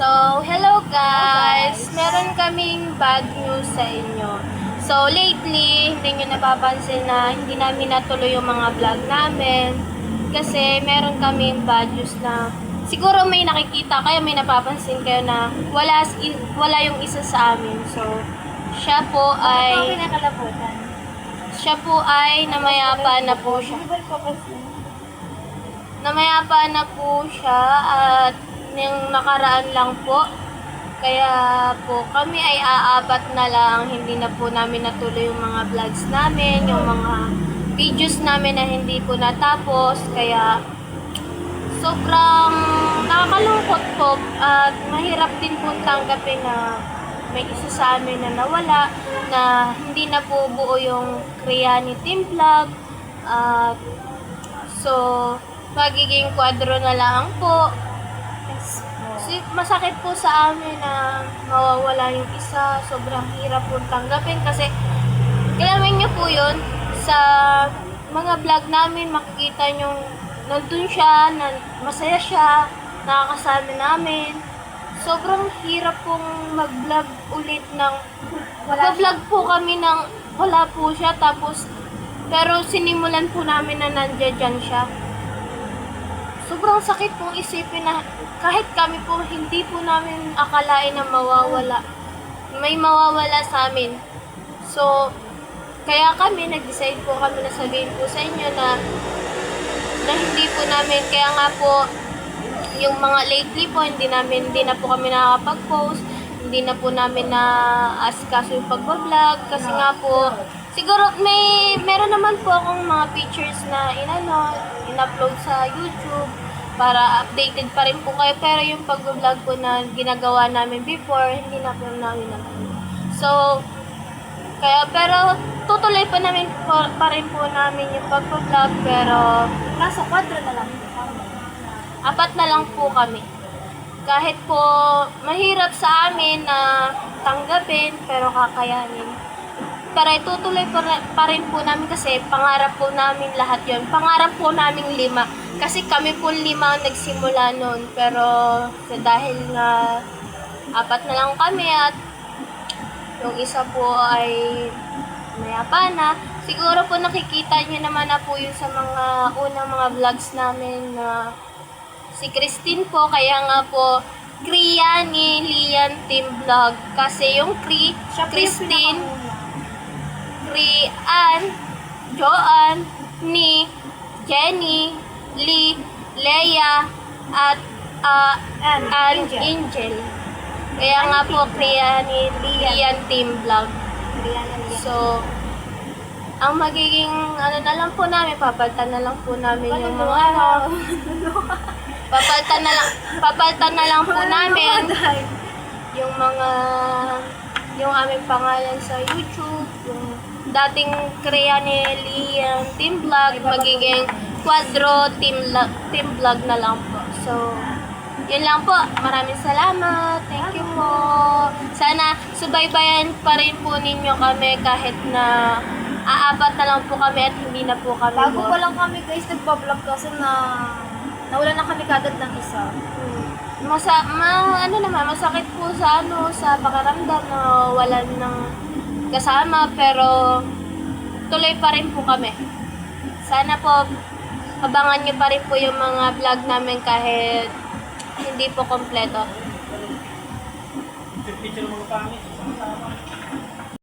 Hello guys! Meron kaming bad news sa inyo. So, lately, hindi nyo napapansin na hindi namin natuloy yung mga vlog namin. Kasi meron kaming bad news na siguro may nakikita kayo, may napapansin kayo na wala yung isa sa amin. So, siya po ay namayapa na po siya. Namayapa na po siya at yung nakaraan lang po. Kaya po kami ay aapat na lang. Hindi na po namin natuloy yung mga vlogs namin, yung mga videos namin na hindi po natapos. Kaya sobrang nakakalungkot po at mahirap din po tanggapin na may isa sa amin na nawala, na hindi na po buo yung Kriani Team Vlog. So, magiging kwadro na lang po. Masakit po sa amin na mawawala yung isa. Sobrang hirap po tanggapin kasi kailangan nyo po yun sa mga vlog namin, makikita nyo nandun siya, masaya siya, nakakasama namin. Sobrang hirap pong mag-vlog ulit ng mag-vlog po kami ng wala po siya, tapos pero sinimulan po namin na nandiyan siya. Sobrang sakit pong isipin na kahit kami po hindi po namin akalain na may mawawala sa amin. So, kaya kami nag-decide po kami na sabihin po sa inyo na hindi po namin, kaya nga po yung mga lately po hindi na po kami nakakapag-post, hindi na po namin na-asikaso yung pag-vlog kasi nga po siguro meron naman po akong mga pictures na in-upload sa YouTube para updated pa rin po kayo, pero yung pag-vlog po na ginagawa namin before, hindi na po namin natuloy. So, pero tutuloy pa rin po namin yung pag-vlog, pero Kaso, 4 na lang. 4 na lang po kami. Kahit po mahirap sa amin na tanggapin, pero kakayanin. Pero itutuloy pa rin po namin kasi pangarap po namin lahat yon. Pangarap po namin 5. Kasi kami po 5 ang nagsimula nun. Pero dahil na 4 na lang kami at yung isa po ay mayapa na. Siguro po nakikita nyo naman na po yun sa mga unang mga vlogs namin na si Christine po. Kaya nga po Kriani Lian Team Vlog. Kasi yung Christine, Rian, Joanne, Ni, Jenny, Lee, Leia, at Angel. Kaya nga po, Kriani Lian Team Vlog. So, ang magiging na lang po namin, papalitan na lang po namin yung mga papalitan na lang po namin yung mga yung aming pangalan sa YouTube, yung dating Kriani Lian Team Vlog, magiging Quadro Team Vlog na lang po. So, yun lang po. Maraming salamat. Thank you po. Sana subaybayan pa rin po ninyo kami kahit na aapat na lang po kami at hindi na po kami. Bago pa lang kami guys nagpa-vlog kasi nawala na kami kagad ng isa. Masakit po sa pakiramdam na wala ng kasama, pero tuloy pa rin po kami. Sana po abangan nyo pa rin po yung mga vlog namin kahit hindi po kompleto. Picture mo pa kami.